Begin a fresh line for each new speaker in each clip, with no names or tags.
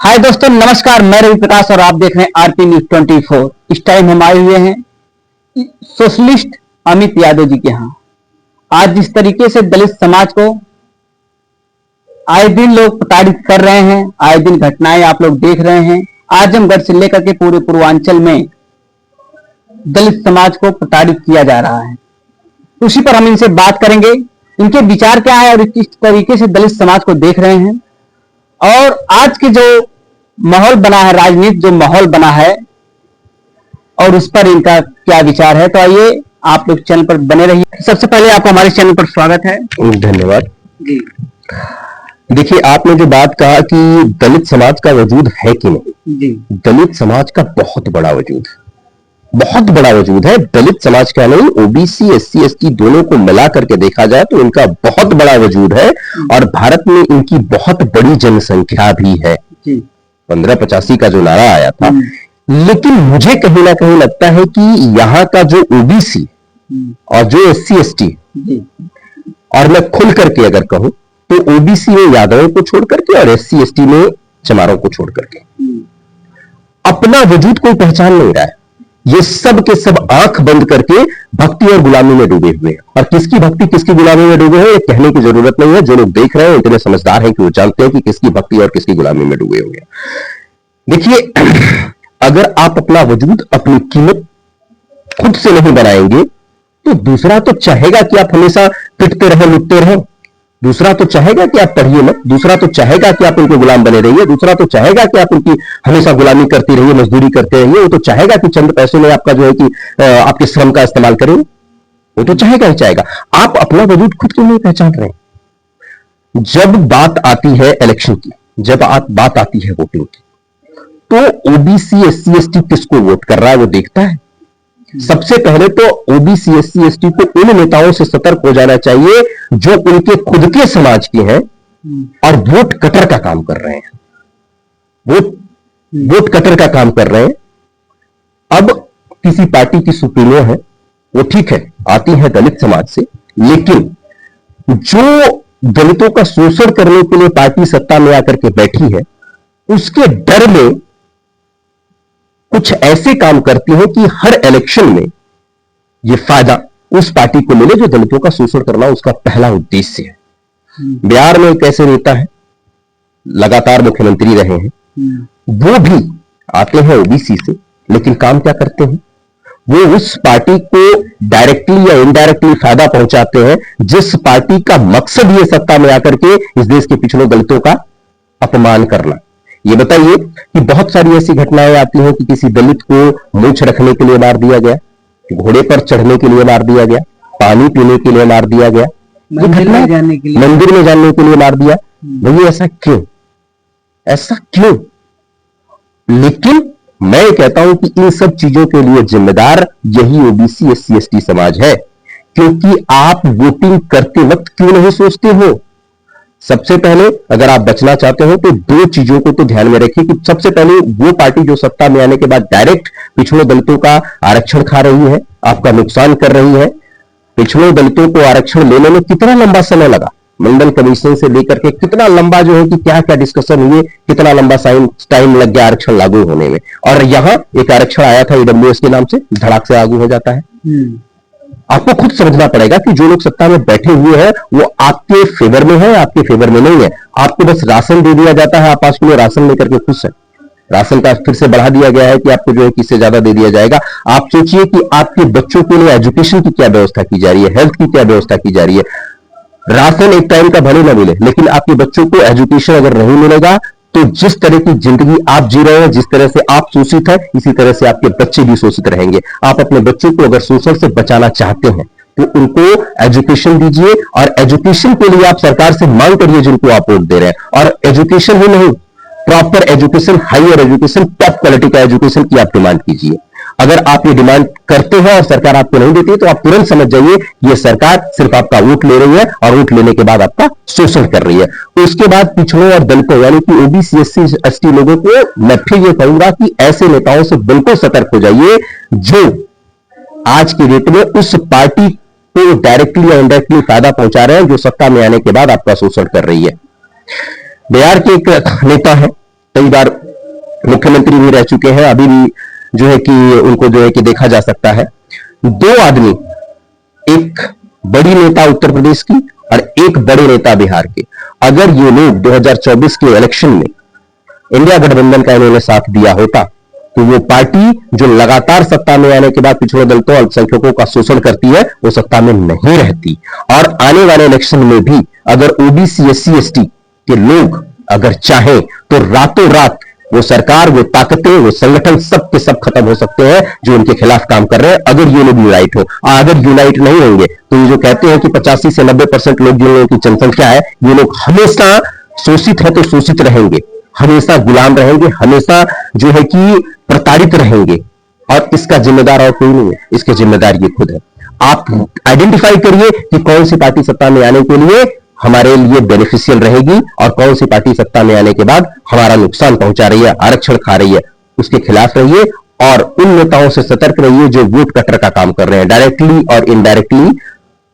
हाय दोस्तों, नमस्कार। मैं रवि प्रकाश और आप देख रहे हैं आरपी न्यूज 24। इस टाइम हम आए हुए हैं सोशलिस्ट अमित यादव जी के यहाँ। आज जिस तरीके से दलित समाज को आए दिन लोग प्रताड़ित कर रहे हैं, आए दिन घटनाएं आप लोग देख रहे हैं। आजमगढ़ से लेकर के पूरे पूर्वांचल में दलित समाज को प्रताड़ित किया जा रहा है। उसी पर हम इनसे बात करेंगे, इनके विचार क्या है और किस तरीके से दलित समाज को देख रहे हैं, और आज के जो माहौल बना है, राजनीति जो माहौल बना है, और उस पर इनका क्या विचार है। तो आइए आप लोग चैनल पर बने रहिए। सबसे पहले आपका हमारे चैनल पर स्वागत है।
धन्यवाद
जी।
देखिए, आपने जो बात कहा कि दलित समाज का वजूद है कि नहीं,
जी।
दलित समाज का बहुत बड़ा वजूद है, बहुत बड़ा वजूद है। दलित समाज का नहीं, ओबीसी एससी एसटी दोनों को मिला करके देखा जाए तो इनका बहुत बड़ा वजूद है, और भारत में इनकी बहुत बड़ी जनसंख्या भी है। 1585 का जो नारा आया था, लेकिन मुझे कहीं ना कहीं लगता है कि यहाँ का जो ओबीसी और जो एससी एसटी, और मैं खुल करके अगर कहूं तो ओबीसी में यादवों को छोड़ करके और एससी एसटी में चमारों को छोड़ करके अपना वजूद कोई पहचान नहीं रहा है। ये सब के सब आंख बंद करके भक्ति और गुलामी में डूबे हुए हैं, और किसकी भक्ति किसकी गुलामी में डूबे हैं ये कहने की जरूरत नहीं है। जो लोग देख रहे हैं इतने समझदार हैं कि वो जानते हैं कि किसकी भक्ति और किसकी गुलामी में डूबे हुए हैं। देखिए, अगर आप अपना वजूद, अपनी कीमत खुद से नहीं बनाएंगे तो दूसरा तो चाहेगा कि आप हमेशा पिटते रहे, लुटते रहे। दूसरा तो चाहेगा कि आप पढ़िए मत, दूसरा तो चाहेगा कि आप उनके गुलाम बने रहिए, दूसरा तो चाहेगा कि आप उनकी हमेशा गुलामी करती रहिए, मजदूरी करते रहिए। वो तो चाहेगा कि चंद पैसों में आपका जो है कि आपके श्रम का इस्तेमाल करें। वो तो चाहेगा ही चाहेगा। आप अपना वजूद खुद क्यों नहीं पहचान रहे? जब बात आती है इलेक्शन की, जब बात आती है वोटिंग की, तो ओबीसी एससी एसटी किसको वोट कर रहा है वो देखता है। सबसे पहले तो ओबीसी एससी एसटी को उन नेताओं से सतर्क हो जाना चाहिए जो उनके खुद के समाज के हैं और वोट कटर का काम कर रहे हैं। वोट कटर का काम कर रहे हैं। अब किसी पार्टी की सुप्रीमो है, वो ठीक है, आती है दलित समाज से, लेकिन जो दलितों का शोषण करने के लिए पार्टी सत्ता में आकर के बैठी है, उसके डर में कुछ ऐसे काम करती है कि हर इलेक्शन में यह फायदा उस पार्टी को मिले जो दलितों का शोषण करना उसका पहला उद्देश्य है। बिहार में एक ऐसे नेता है, लगातार मुख्यमंत्री रहे हैं, वो भी आते हैं ओबीसी से, लेकिन काम क्या करते हैं? वो उस पार्टी को डायरेक्टली या इनडायरेक्टली फायदा पहुंचाते हैं जिस पार्टी का मकसद ये सत्ता में आकर के इस देश के पिछड़ों दलितों का अपमान करना। ये बताइए कि बहुत सारी ऐसी घटनाएं आती हैं कि किसी दलित को मूंछ रखने के लिए मार दिया गया, घोड़े पर चढ़ने के लिए मार दिया गया, पानी पीने के लिए मार दिया गया, मंदिर में जाने के लिए मार दिया। भैया ऐसा क्यों? ऐसा क्यों? लेकिन मैं कहता हूं कि इन सब चीजों के लिए जिम्मेदार यही ओबीसी एससी एसटी समाज है, क्योंकि आप वोटिंग करते वक्त क्यों नहीं सोचते हो? सबसे पहले अगर आप बचना चाहते हो तो दो चीजों को तो ध्यान में रखिए कि सबसे पहले वो पार्टी जो सत्ता में आने के बाद डायरेक्ट पिछड़ों दलितों का आरक्षण खा रही है, आपका नुकसान कर रही है। पिछड़ों दलितों को आरक्षण लेने में कितना लंबा समय लगा, मंडल कमीशन से लेकर के कितना लंबा जो है कि क्या क्या डिस्कशन हुए, कितना लंबा टाइम लग गया आरक्षण लागू होने में। और यहां एक आरक्षण आया था ईडब्ल्यूएस के नाम से, धड़ाक से लागू हो जाता है। आपको खुद समझना पड़ेगा कि जो लोग सत्ता में बैठे हुए हैं वो आपके फेवर में है, आपके फेवर में नहीं है। आपको बस राशन दे दिया जाता है, आप आज के लिए राशन लेकर के खुश हैं। राशन का फिर से बढ़ा दिया गया है कि आपको जो है किससे ज्यादा दे दिया जाएगा। आप सोचिए कि आपके बच्चों के लिए एजुकेशन की क्या व्यवस्था की जा रही है, हेल्थ की क्या व्यवस्था की जा रही है। राशन एक टाइम का भले ना मिले, लेकिन आपके बच्चों को एजुकेशन अगर नहीं मिलेगा तो जिस तरह की जिंदगी आप जी रहे हैं, जिस तरह से आप शोषित हैं, इसी तरह से आपके बच्चे भी शोषित रहेंगे। आप अपने बच्चों को अगर शोषण से बचाना चाहते हैं तो उनको एजुकेशन दीजिए, और एजुकेशन के लिए आप सरकार से मांग करिए जिनको आप वोट दे रहे हैं। और एजुकेशन ही नहीं, proper education, higher education, top quality का एजुकेशन की आप डिमांड कीजिए। अगर आप ये डिमांड करते हैं और सरकार आपको नहीं देती तो आप तुरंत समझ जाइए ये सरकार सिर्फ आपका वोट ले रही है, और वोट लेने के बाद आपका शोषण कर रही है। उसके बाद पिछड़ों और दलितों यानी कि ओबीसी एससी एसटी लोगों को मैं फिर ये कहूंगा कि ऐसे नेताओं से बिल्कुल सतर्क हो जाइए जो आज की डेट में उस पार्टी को डायरेक्टली या इनडायरेक्टली फायदा पहुंचा रहे हैं जो सत्ता में आने के बाद आपका शोषण कर रही है। बिहार के एक नेता है, कई बार मुख्यमंत्री भी रह चुके हैं, अभी भी जो है कि उनको जो है कि देखा जा सकता है। दो आदमी, एक बड़ी नेता उत्तर प्रदेश की और एक बड़े नेता बिहार के, अगर ये लोग 2024 के इलेक्शन में इंडिया गठबंधन का इन्होंने साथ दिया होता तो वो पार्टी जो लगातार सत्ता में आने के बाद पिछड़े दलितों अल्पसंख्यकों का शोषण करती है वो सत्ता में नहीं रहती। और आने वाले इलेक्शन में भी अगर ओबीसी एससी एसटी के लोग अगर चाहें तो रातों रात वो सरकार, वो ताकतें, वो संगठन सब के सब खत्म हो सकते हैं जो उनके खिलाफ काम कर रहे हैं, अगर ये लोग यूनाइट हो। अगर यूनाइट नहीं होंगे तो ये जो कहते हैं कि 85 से 90% लोग जिन लोगों की जनसंख्या है, ये लोग हमेशा शोषित है तो शोषित रहेंगे, हमेशा गुलाम रहेंगे, हमेशा जो है कि प्रताड़ित रहेंगे, और इसका जिम्मेदार और कोई नहीं है, इसके जिम्मेदार ये खुद है। आप आइडेंटिफाई करिए कि कौन सी पार्टी सत्ता में आने के लिए हमारे लिए बेनिफिशियल रहेगी और कौन सी पार्टी सत्ता में आने के बाद हमारा नुकसान पहुंचा रही है, आरक्षण खा रही है, उसके खिलाफ रहिए। और उन नेताओं से सतर्क रहिए जो वोट कटर का काम कर रहे हैं, डायरेक्टली और इनडायरेक्टली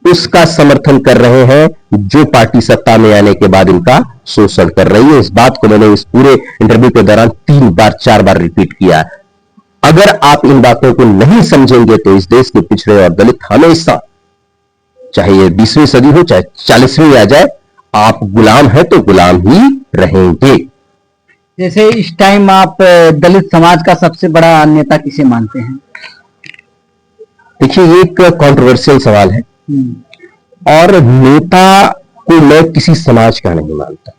उसका समर्थन कर रहे हैं जो पार्टी सत्ता में आने के बाद इनका शोषण कर रही है। इस बात को मैंने इस पूरे इंटरव्यू के दौरान 3 बार 4 बार रिपीट किया। अगर आप इन बातों को नहीं समझेंगे तो इस देश के पिछड़े और दलित हमेशा, चाहे ये 20वीं सदी हो चाहे 40वीं आ जाए, आप गुलाम हैं तो गुलाम ही रहेंगे।
जैसे इस टाइम आप दलित समाज का सबसे बड़ा नेता किसे मानते हैं?
देखिए, ये एक कंट्रोवर्शियल सवाल है और नेता को मैं किसी समाज का नहीं मानता।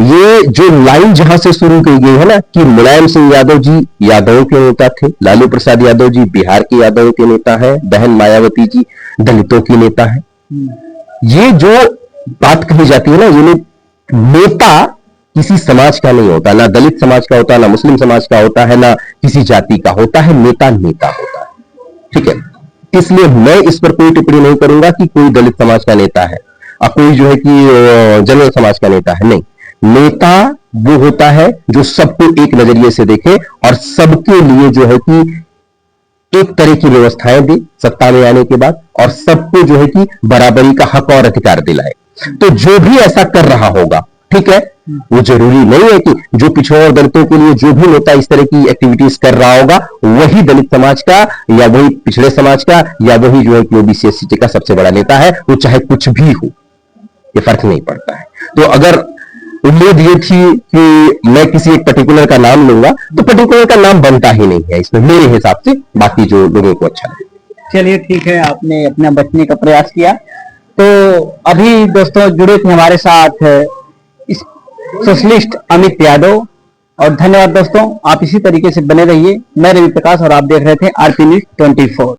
ये जो लाइन जहां से शुरू की गई है ना कि मुलायम सिंह यादव जी यादवों के नेता थे, लालू प्रसाद यादव जी बिहार के यादवों के नेता है, बहन मायावती जी दलितों की नेता है, ये जो बात कही जाती है ना, ये लोग, नेता किसी समाज का नहीं होता, ना दलित समाज का होता, ना मुस्लिम समाज का होता है, ना किसी जाति का होता है। नेता नेता होता है, ठीक है। इसलिए मैं इस पर कोई टिप्पणी नहीं करूंगा कि कोई दलित समाज का नेता है और कोई जो है कि जनरल समाज का नेता है। नहीं, नेता वो होता है जो सबको एक नजरिए से देखे और सबके लिए जो है कि एक तरह की व्यवस्थाएं दे सत्ता में आने के बाद, और सबको जो है कि बराबरी का हक और अधिकार दिलाए। तो जो भी ऐसा कर रहा होगा, ठीक है, वो जरूरी नहीं है कि जो पिछड़े और दलितों के लिए जो भी नेता इस तरह की एक्टिविटीज कर रहा होगा वही दलित समाज का या वही पिछड़े समाज का या वही जो है कि ओबीसी एससी का सबसे बड़ा नेता है। वो चाहे कुछ भी हो, ये फर्क नहीं पड़ता है। तो अगर उम्मीद ये थी कि मैं किसी एक पर्टिकुलर का नाम लूंगा तो पर्टिकुलर का नाम बनता ही नहीं है इसमें, मेरे हिसाब से, बाकी जो लोगों को अच्छा लगे।
चलिए ठीक है, आपने अपना बचने का प्रयास किया। तो अभी दोस्तों जुड़े थे हमारे साथ इस सोशलिस्ट अमित यादव, और धन्यवाद दोस्तों, आप इसी तरीके से बने रहिए। मैं रवि प्रकाश और आप देख रहे थे आरपी न्यूज़ 24।